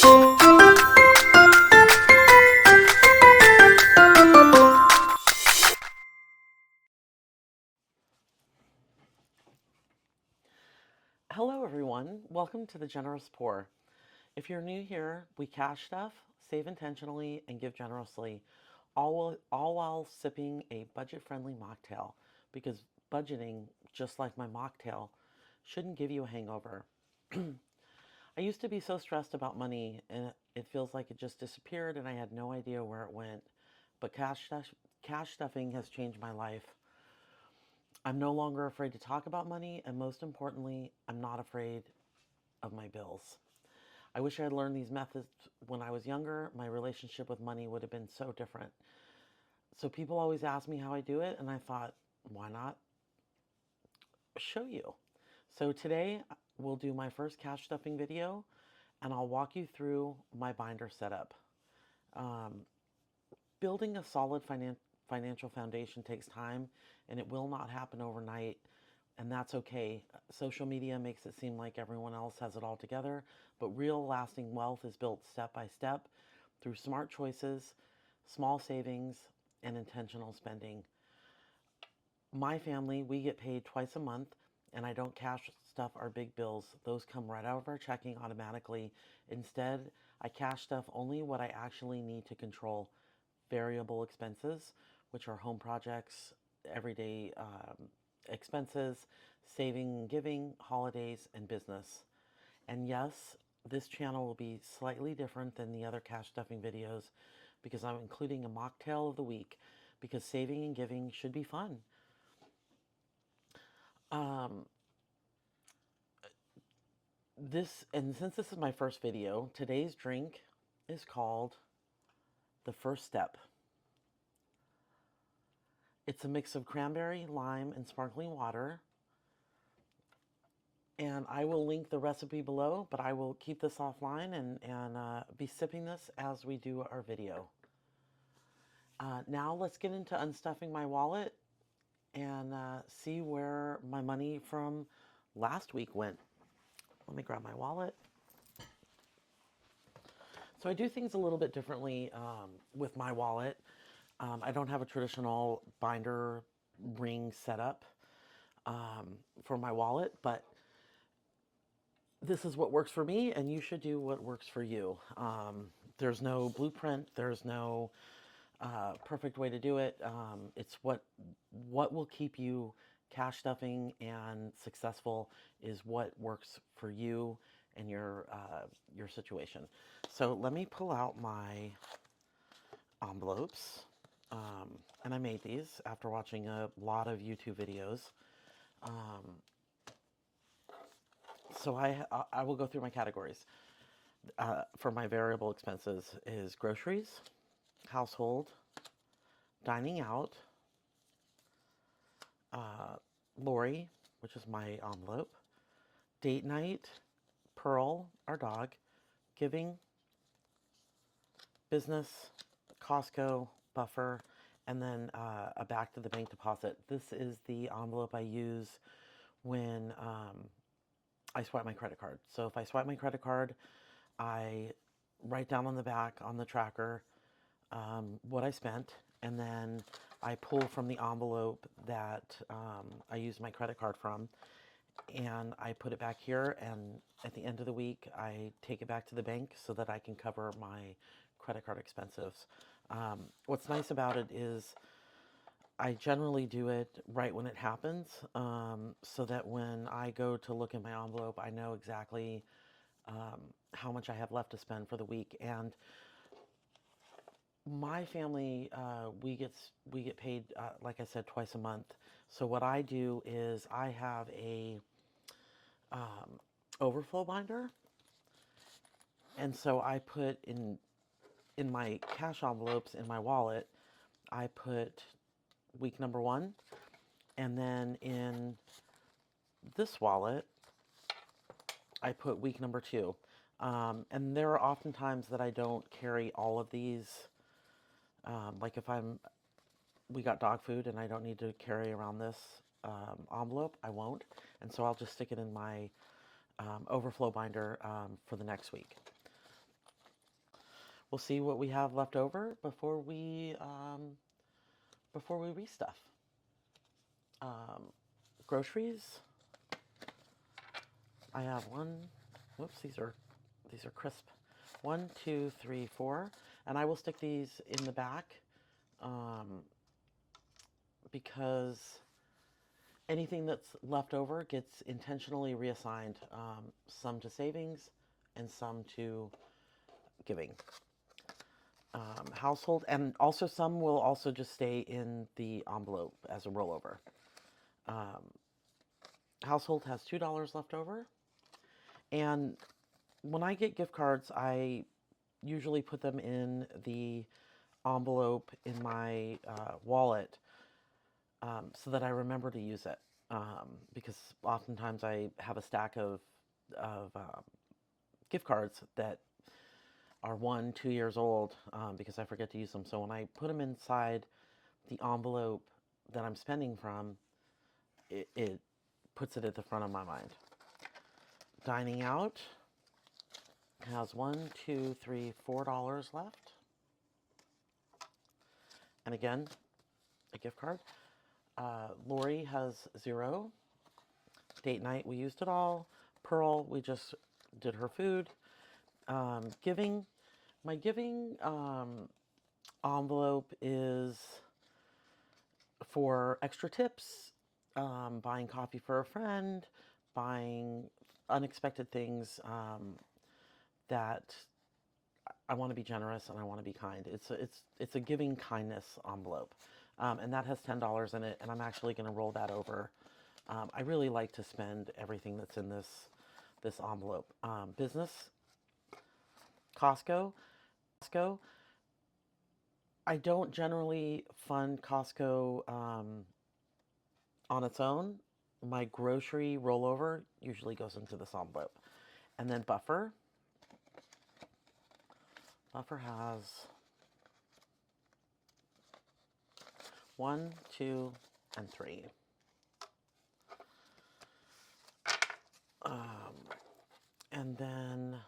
Hello everyone, welcome to The Generous Poor. If you're new here, we cash stuff, save intentionally, and give generously, all while sipping a budget-friendly mocktail, because budgeting, just like my mocktail, shouldn't give you a hangover. I used to be so stressed about money, and it feels like it just disappeared and I had no idea where it went. But cash stuffing has changed my life. I'm no longer afraid to talk about money, and most importantly, I'm not afraid of my bills. I wish I had learned these methods when I was younger. My relationship with money would have been so different. So people always ask me how I do it, and I thought, why not show you? So today we'll do my first cash stuffing video, and I'll walk you through my binder setup. Um, Building a solid financial foundation takes time, and it will not happen overnight, and that's okay. Social media makes it seem like everyone else has it all together, but real lasting wealth is built step by step through smart choices, small savings, and intentional spending. My family, we get paid twice a month, and I don't cash stuff our big bills. Those come right out of our checking automatically. Instead, I cash stuff only what I actually need to control: variable expenses, which are home projects, everyday expenses, saving and giving, holidays, and business. And yes, this channel will be slightly different than the other cash stuffing videos because I'm including a mocktail of the week, because saving and giving should be fun. Um, since this is my first video, today's drink is called The First Step. It's a mix of cranberry, lime, and sparkling water. And I will link the recipe below, but I will keep this offline and be sipping this as we do our video. Now let's get into unstuffing my wallet and see where my money from last week went. Let me grab my wallet. So I do things a little bit differently with my wallet. I don't have a traditional binder ring setup for my wallet, but this is what works for me, and you should do what works for you. There's no blueprint. There's no perfect way to do it. It's what will keep you cash stuffing and successful is what works for you and your situation. So let me pull out my envelopes. And I made these after watching a lot of YouTube videos. So I will go through my categories. For my variable expenses is groceries, household, dining out, Lori, which is my envelope, date night, Pearl, our dog, giving, business, Costco, buffer, and then a back to the bank deposit. This is the envelope I use when I swipe my credit card. So if I swipe my credit card, I write down on the back on the tracker what I spent, and then I pull from the envelope that I use my credit card from, and I put it back here, and at the end of the week, I take it back to the bank so that I can cover my credit card expenses. What's nice about it is I generally do it right when it happens, so that when I go to look in my envelope, I know exactly how much I have left to spend for the week. And my family, we get paid, like I said, twice a month. So what I do is I have a overflow binder, and so I put in my cash envelopes in my wallet, I put week number 1, and then in this wallet, I put week number 2. And there are often times that I don't carry all of these. Like if we got dog food and I don't need to carry around this envelope, I won't. And so I'll just stick it in my overflow binder for the next week. we'll see what we have left over before we restuff. Groceries. I have one. Whoops, these are crisp. 1, 2, 3, 4, and I will stick these in the back because anything that's left over gets intentionally reassigned, some to savings and some to giving. Household, and also some will also just stay in the envelope as a rollover. Household has $2 left over, and when I get gift cards, I usually put them in the envelope in my wallet so that I remember to use it, because oftentimes I have a stack of gift cards that are 1, 2 years old because I forget to use them. So when I put them inside the envelope that I'm spending from, it puts it at the front of my mind. Dining out has $1, $2, $3, $4 left. And again, a gift card. Lori has 0. Date night, we used it all. Pearl, we just did her food. Giving, my giving envelope is for extra tips, buying coffee for a friend, buying unexpected things that I want to be generous and I want to be kind. It's a giving kindness envelope, and that has $10 in it, and I'm actually going to roll that over. I really like to spend everything that's in this envelope. Business, Costco. I don't generally fund Costco on its own. My grocery rollover usually goes into this envelope. And then Buffer. Buffer has 1, 2, and 3. And then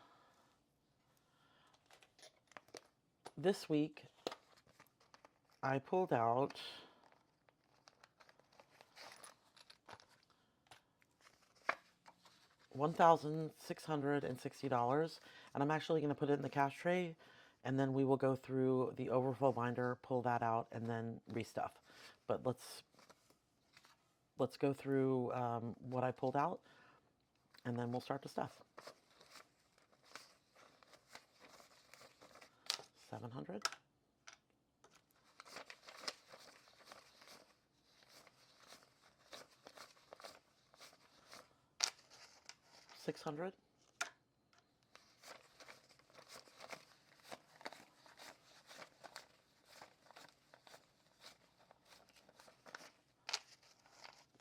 this week I pulled out $1,660, and I'm actually going to put it in the cash tray, and then we will go through the overflow binder, pull that out, and then restuff. But let's go through what I pulled out, and then we'll start to stuff. 700. 600.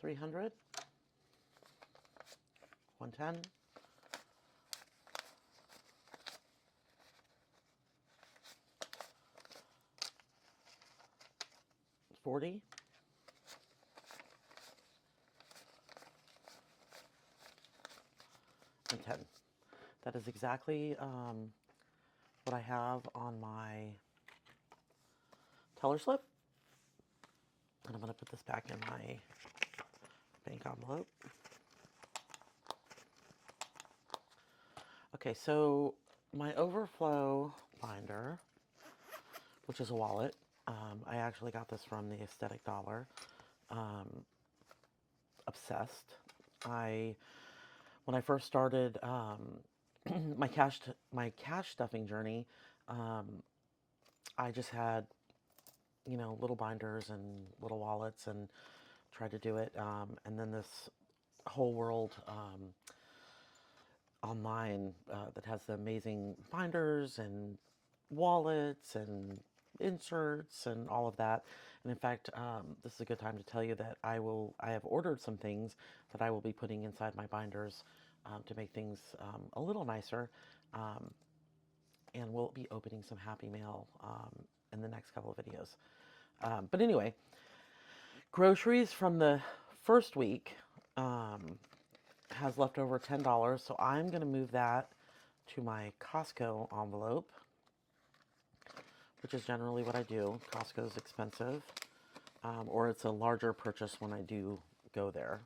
300. 110. 40. 10. That is exactly what I have on my teller slip. And I'm going to put this back in my bank envelope. Okay, so my overflow binder, which is a wallet, I actually got this from the Aesthetic Dollar. Obsessed. When I first started my cash stuffing journey, I just had, little binders and little wallets and tried to do it. And then this whole world online that has the amazing binders and wallets and inserts and all of that. And in fact, this is a good time to tell you that I have ordered some things that I will be putting inside my binders to make things a little nicer. And we'll be opening some Happy Mail in the next couple of videos. But anyway, groceries from the first week has left over $10. So I'm going to move that to my Costco envelope. which is generally what I do. Costco is expensive, or it's a larger purchase when I do go there.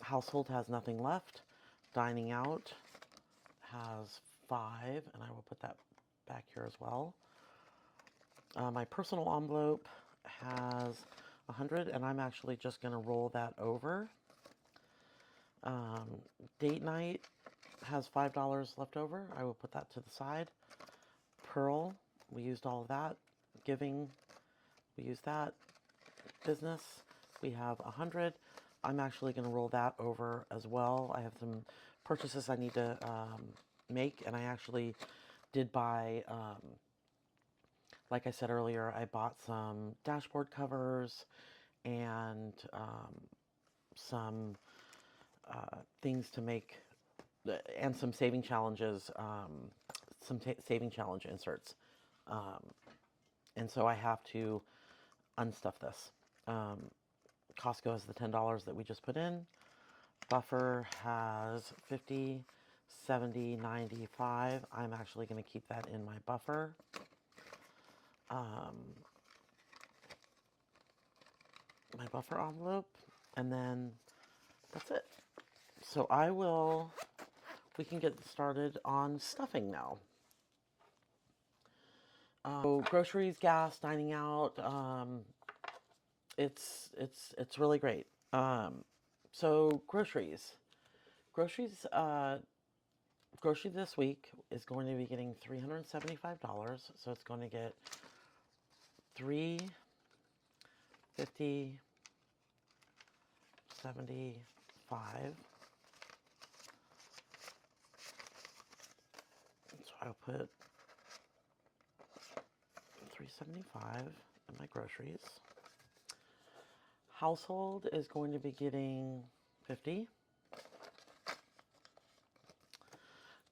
Household has nothing left. Dining out has 5, and I will put that back here as well. My personal envelope has 100, and I'm actually just going to roll that over. Date night has $5 left over. I will put that to the side. Pearl, we used all of that. Giving, we used that. Business, we have 100. I'm actually going to roll that over as well. I have some purchases I need to make, and I actually did buy, like I said earlier, I bought some dashboard covers and some things to make, and some saving challenges, saving challenge inserts. And so I have to unstuff this. Costco has the $10 that we just put in. Buffer has 50, 70, 95. I'm actually going to keep that in my buffer. My buffer envelope, and then that's it. So we can get started on stuffing now. So groceries, gas, dining out, it's really great. So grocery this week is going to be getting $375. So it's going to get $350, 75. So I'll put 375 in my groceries. Household is going to be getting 50.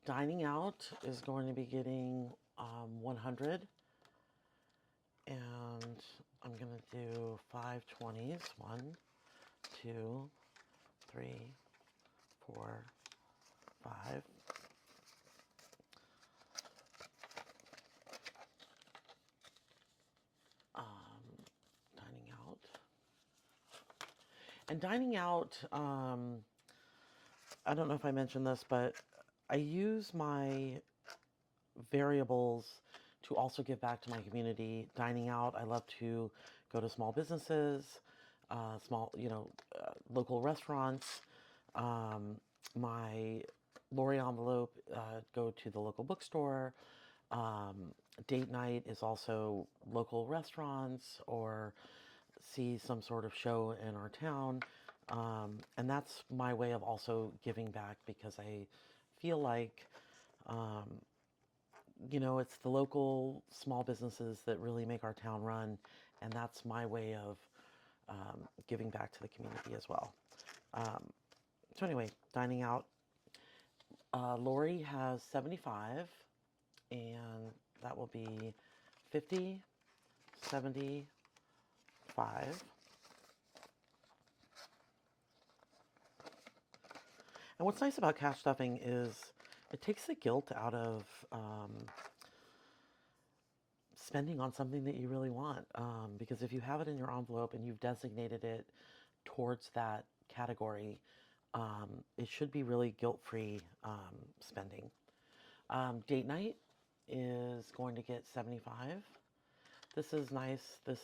Dining out is going to be getting 100. And I'm going to do 520s. 1, 2, 3, 4, 5. Dining out. And dining out, I don't know if I mentioned this, but I use my variables to also give back to my community. Dining out, I love to go to small businesses, local restaurants. My Lori envelope, go to the local bookstore. Date night is also local restaurants or see some sort of show in our town. And that's my way of also giving back, because I feel like, it's the local small businesses that really make our town run, and that's my way of giving back to the community as well. So anyway, dining out. Lori has 75, and that will be 50, 75. And what's nice about cash stuffing is it takes the guilt out of spending on something that you really want. Because if you have it in your envelope and you've designated it towards that category, it should be really guilt-free spending. Date night is going to get 75. This is nice. Since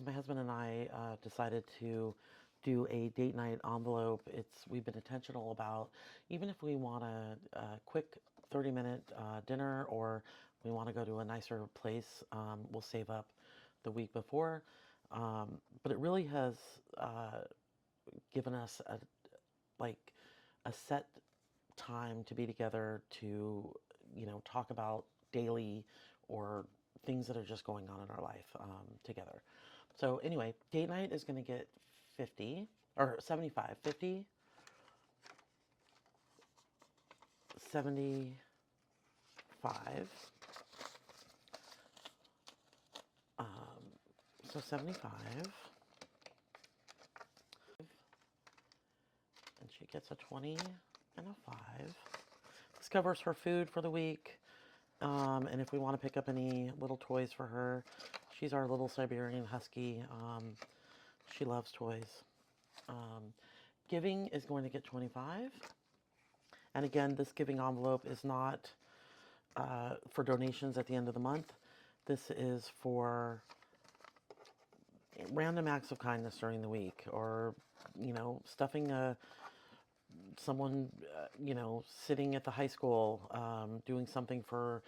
my husband and I decided to do a date night envelope, we've been intentional about, even if we want a quick 30-minute dinner, or we want to go to a nicer place, we'll save up the week before. But it really has given us a set time to be together to, talk about daily or things that are just going on in our life together. So anyway, date night is going to get 50 or 75, 50, 75. So 75. And she gets a 20 and a 5. This covers her food for the week. And if we want to pick up any little toys for her, she's our little Siberian Husky. She loves toys. Giving is going to get 25. And again, this giving envelope is not for donations at the end of the month. This is for random acts of kindness during the week, or, stuffing someone, sitting at the high school, doing something for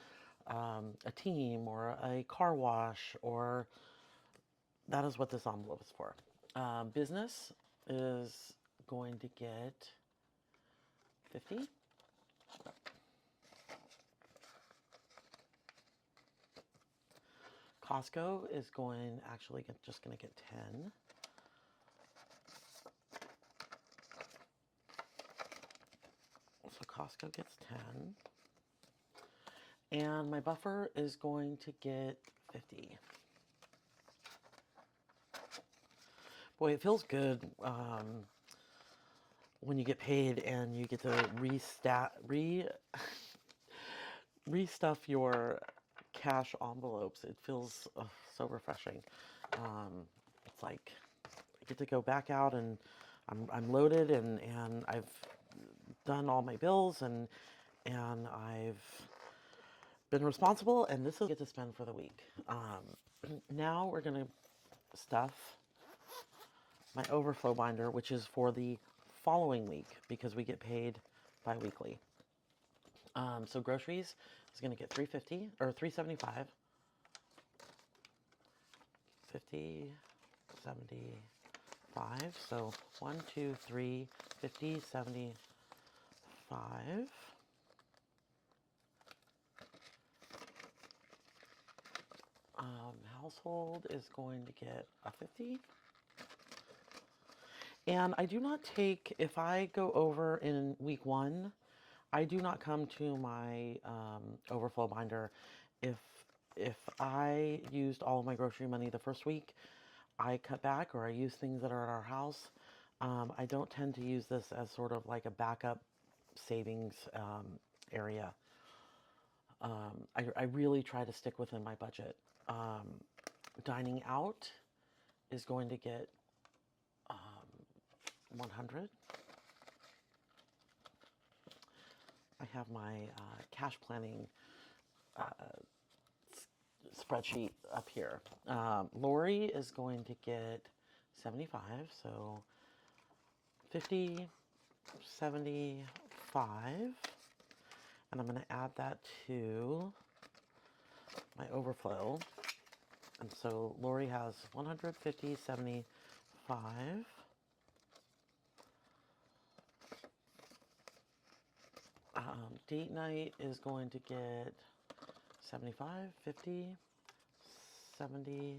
a team or a car wash, or that is what this envelope is for. Business is going to get 50. Costco is just going to get 10. So Costco gets 10. And my buffer is going to get 50. Boy, it feels good when you get paid and you get to restuff your cash envelopes. It feels so refreshing. It's like I get to go back out and I'm loaded, and I've done all my bills, and I've been responsible, and this is get to spend for the week. Now we're gonna stuff my overflow binder, which is for the following week because we get paid bi-weekly. So groceries is going to get $3.50 or $3.75. 50, 75. So 1, 2, 3, 50, 75. Household is going to get a 50. And I do not take, if I go over in week 1, I do not come to my overflow binder. If I used all of my grocery money the first week, I cut back, or I use things that are at our house. I don't tend to use this as sort of like a backup savings area. I really try to stick within my budget. Dining out is going to get 100. I have my cash planning spreadsheet up here. Lori is going to get 75, so 50, 75, and I'm going to add that to my overflow. And so Lori has 150, 75. Date night is going to get 75, 50, 75.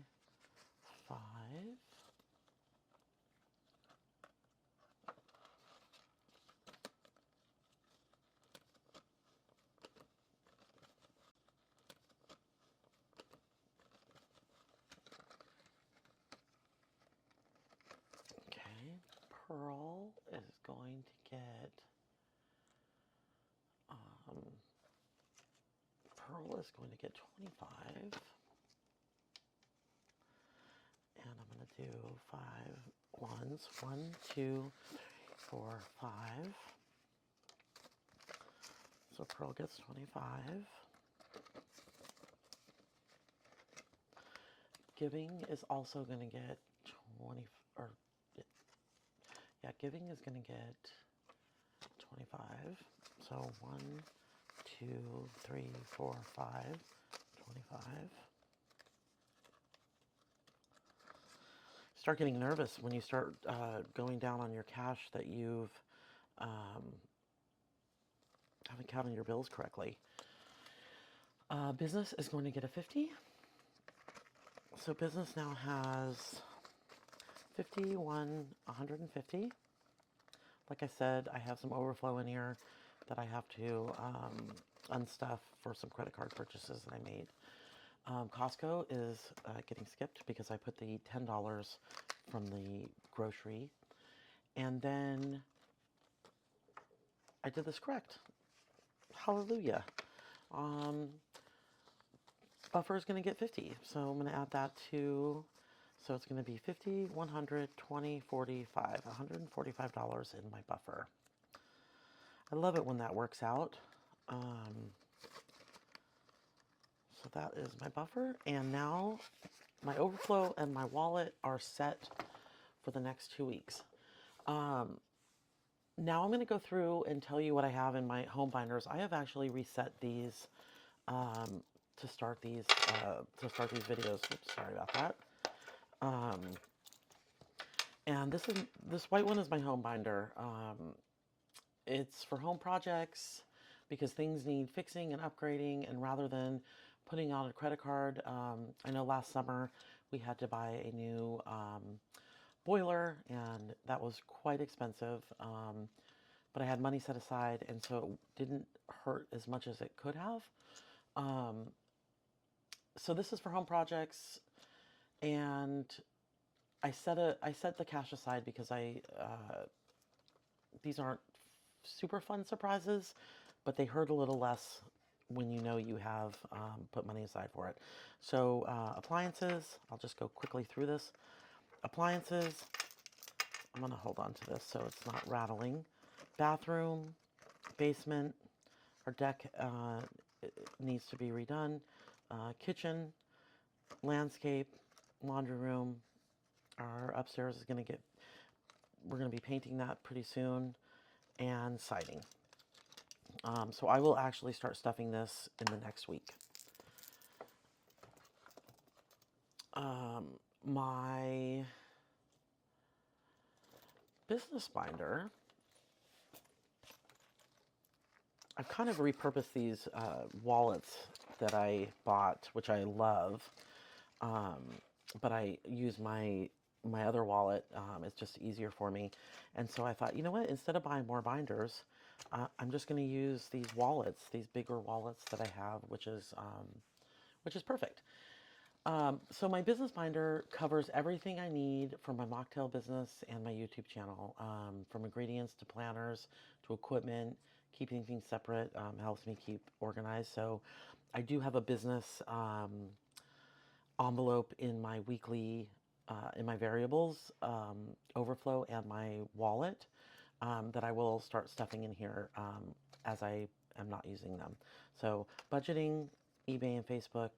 Okay, Pearl is going to get Pearl is going to get 25, and I'm going to do 5 ones. 1, 2, 4, 5. So Pearl gets 25. Giving is also going to get 20, or yeah, Giving is going to get 25. So 1, 2, 3, 4, 5, 25. Start getting nervous when you start going down on your cash that you've haven't counted your bills correctly. Business is going to get a 50. So business now has 51, 150. Like I said, I have some overflow in here that I have to unstuff for some credit card purchases that I made. Costco is getting skipped because I put the $10 from the grocery. And then I did this correct. Hallelujah. buffer is going to get 50. So I'm going to add that to, so it's going to be 50, 100, 20, 45, $145 in my buffer. I love it when that works out. So that is my buffer. And now my overflow and my wallet are set for the next 2 weeks. Now I'm going to go through and tell you what I have in my home binders. I have actually reset these to start these videos. Oops, sorry about that. And this white one is my home binder. It's for home projects because things need fixing and upgrading, and rather than putting on a credit card, I know last summer we had to buy a new boiler, and that was quite expensive, but I had money set aside, and so it didn't hurt as much as it could have. So this is for home projects, and I set the cash aside because these aren't super fun surprises, but they hurt a little less when you know you have put money aside for it. So appliances, I'll just go quickly through this. Appliances, I'm going to hold on to this so it's not rattling. Bathroom, basement, our deck needs to be redone. Kitchen, landscape, laundry room. Our upstairs is going to we're going to be painting that pretty soon, and siding. So I will actually start stuffing this in the next week. My business binder, I've kind of repurposed these wallets that I bought, which I love, but I use my other wallet. It's just easier for me. And so I thought, you know what, instead of buying more binders, I'm just going to use these wallets, these bigger wallets that I have, which is perfect. So my business binder covers everything I need for my mocktail business and my YouTube channel, from ingredients to planners to equipment. Keeping things separate helps me keep organized. So I do have a business envelope in my weekly, in my variables overflow and my wallet that I will start stuffing in here as I am not using them. So budgeting, eBay and Facebook,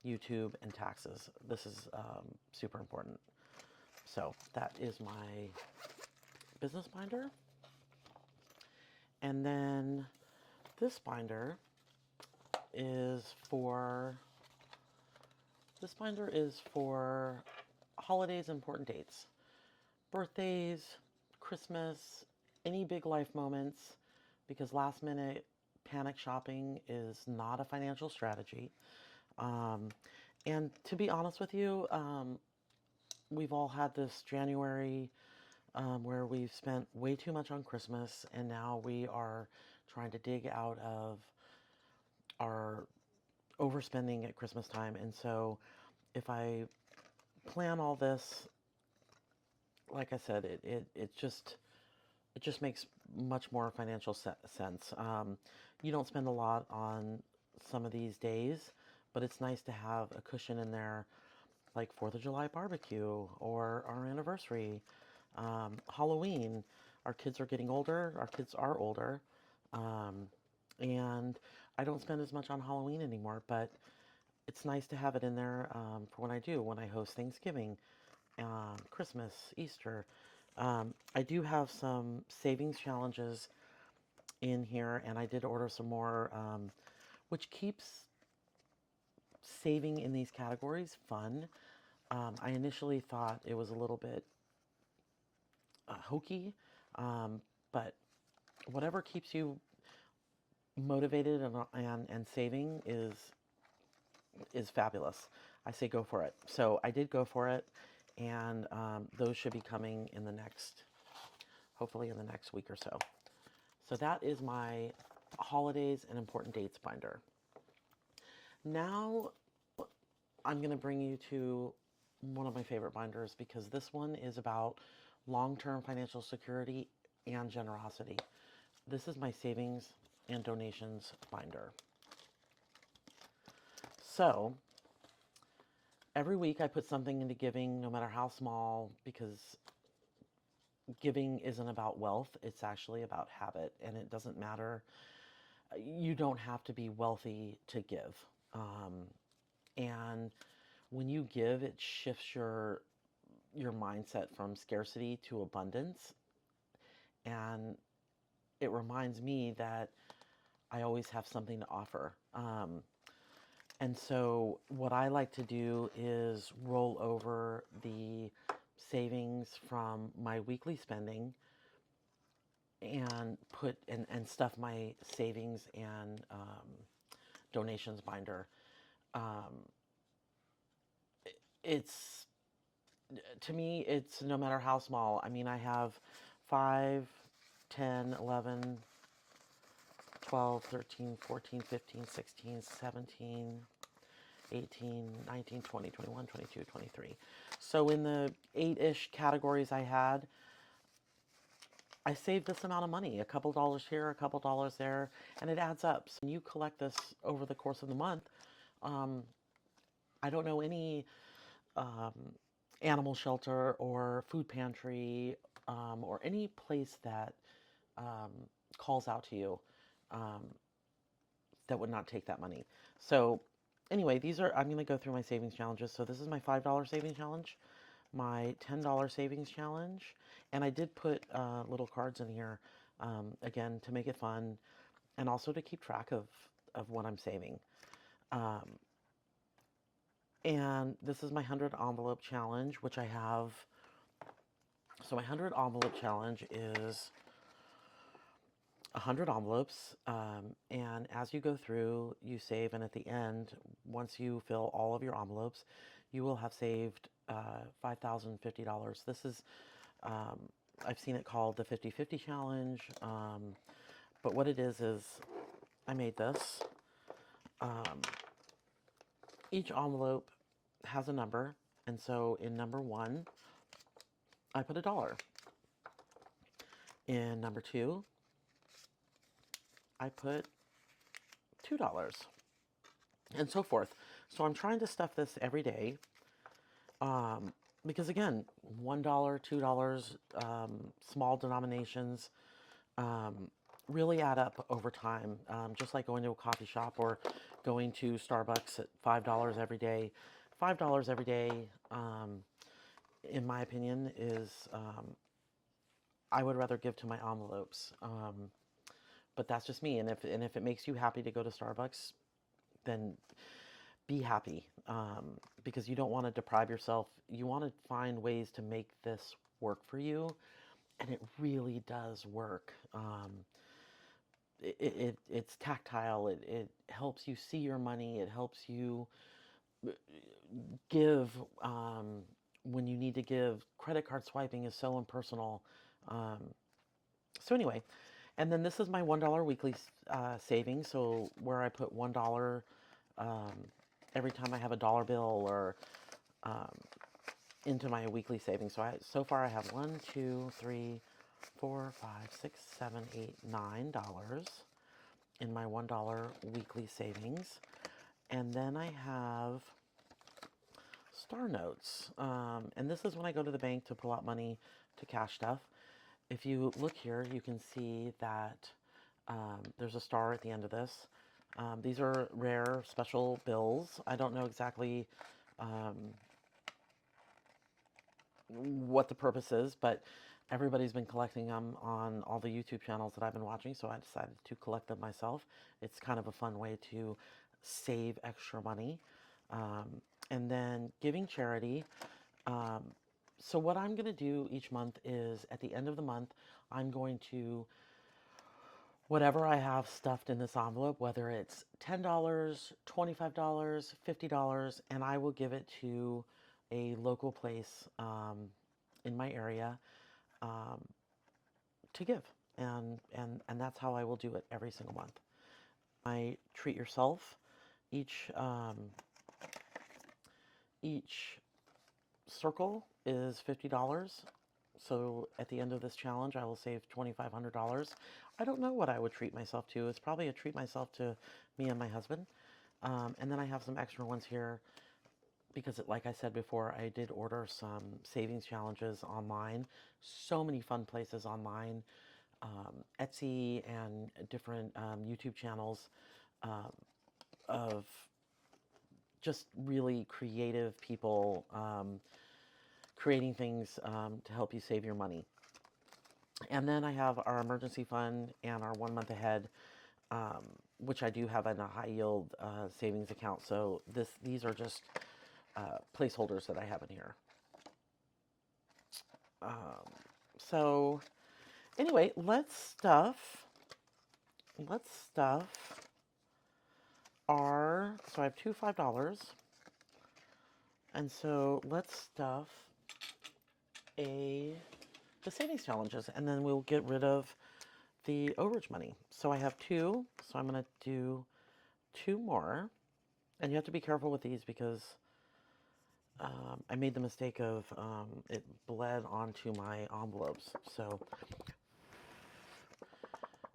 YouTube, and taxes. This is super important. So that is my business binder. And then this binder is for holidays and important dates. Birthdays, Christmas, any big life moments, because last minute panic shopping is not a financial strategy. And to be honest with you, we've all had this January where we've spent way too much on Christmas, and now we are trying to dig out of our overspending at Christmas time. And so if I plan all this, like I said, it just makes much more financial sense. You don't spend a lot on some of these days, but it's nice to have a cushion in there, like 4th of July barbecue or our anniversary, Halloween. Our kids are getting older. Our kids are older. And I don't spend as much on Halloween anymore, but it's nice to have it in there for when I host Thanksgiving, Christmas, Easter. I do have some savings challenges in here, and I did order some more, which keeps saving in these categories fun. I initially thought it was a little bit hokey, but whatever keeps you motivated and saving is fabulous. I say go for it. So I did go for it, and those should be coming in hopefully in the next week or so. So that is my holidays and important dates binder. Now I'm going to bring you to one of my favorite binders, because this one is about long-term financial security and generosity. This is my savings and donations binder. So every week I put something into giving, no matter how small, because giving isn't about wealth. It's actually about habit, and it doesn't matter. You don't have to be wealthy to give. And when you give, it shifts your mindset from scarcity to abundance. And it reminds me that I always have something to offer. And so what I like to do is roll over the savings from my weekly spending and and stuff my savings and donations binder. Um, it's to me, it's no matter how small. I mean, I have 5, 10, 11, 12, 13, 14, 15, 16, 17, 18, 19, 20, 21, 22, 23. So in the 8-ish categories I had, I saved this amount of money, a couple dollars here, a couple dollars there, and it adds up. So when you collect this over the course of the month, um, I don't know any um, animal shelter or food pantry or any place that um, calls out to you um, that would not take that money. So anyway, I'm going to go through my savings challenges. So this is my $5 savings challenge, my $10 savings challenge, and I did put little cards in here again to make it fun and also to keep track of what I'm saving. Um, and this is my 100 envelope challenge, which I have. So my 100 envelope challenge is 100 envelopes, and as you go through, you save, and at the end, once you fill all of your envelopes, you will have saved $5,050. This is, um, I've seen it called the 50/50 challenge, but what it is I made this. Um, each envelope has a number, and so in number 1, I put $1. In number 2, I put $2, and so forth. So I'm trying to stuff this every day because, again, $1, $2, small denominations really add up over time, just like going to a coffee shop or going to Starbucks at $5 every day. $5 every day, in my opinion, is I would rather give to my envelopes. But that's just me. And if it makes you happy to go to Starbucks, then be happy, because you don't want to deprive yourself. You want to find ways to make this work for you, and it really does work. It's tactile. It helps you see your money. It helps you give when you need to give. Credit card swiping is so impersonal. So anyway, and then this is my $1 weekly savings. So where I put $1 every time I have a dollar bill or into my weekly savings. So far I have 1, 2, 3, 4, 5, 6, 7, 8, $9 in my $1 weekly savings. And then I have Star Notes. And this is when I go to the bank to pull out money to cash stuff. If you look here, you can see that there's a star at the end of this. These are rare special bills. I don't know exactly what the purpose is, but everybody's been collecting them on all the YouTube channels that I've been watching, so I decided to collect them myself. It's kind of a fun way to save extra money. And then giving charity. So what I'm going to do each month is at the end of the month, I'm going to, whatever I have stuffed in this envelope, whether it's $10, $25, $50, and I will give it to a local place in my area to give. And that's how I will do it every single month. I treat yourself. Each circle is $50. So at the end of this challenge, I will save $2,500. I don't know what I would treat myself to. It's probably a treat myself to me and my husband. And then I have some extra ones here because, like I said before, I did order some savings challenges online. So many fun places online, Etsy and different YouTube channels of just really creative people creating things to help you save your money. And then I have our emergency fund and our 1 month ahead, which I do have in a high yield savings account. So these are just placeholders that I have in here. So anyway, let's stuff our, so I have two $5, and so let's stuff the savings challenges, and then we'll get rid of the overage money. So I have two, so I'm going to do two more, and you have to be careful with these because I made the mistake of it bled onto my envelopes, so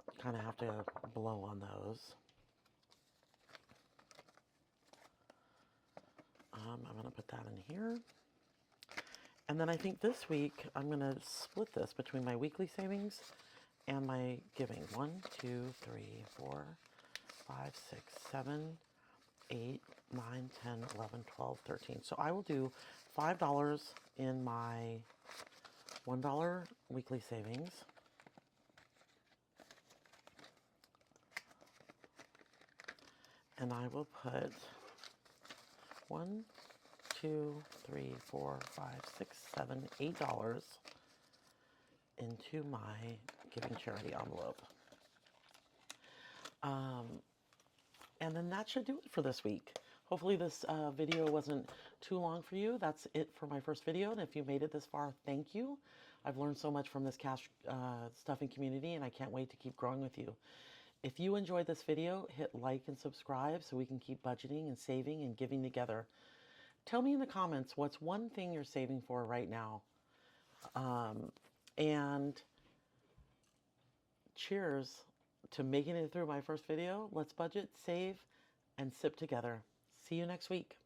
you kind of have to blow on those. I'm going to put that in here. And then I think this week I'm going to split this between my weekly savings and my giving. 1, 2, 3, 4, 5, 6, 7, 8, 9, 10, 11, 12, 13. So I will do $5 in my $1 weekly savings. And I will put 1, 2, 3, 4, 5, 6, 7, $8 into my giving charity envelope. And then that should do it for this week. Hopefully this video wasn't too long for you. That's it for my first video. And if you made it this far, thank you. I've learned so much from this cash stuffing community, and I can't wait to keep growing with you. If you enjoyed this video, hit like and subscribe so we can keep budgeting and saving and giving together. Tell me in the comments what's one thing you're saving for right now. And cheers to making it through my first video. Let's budget, save, and sip together. See you next week.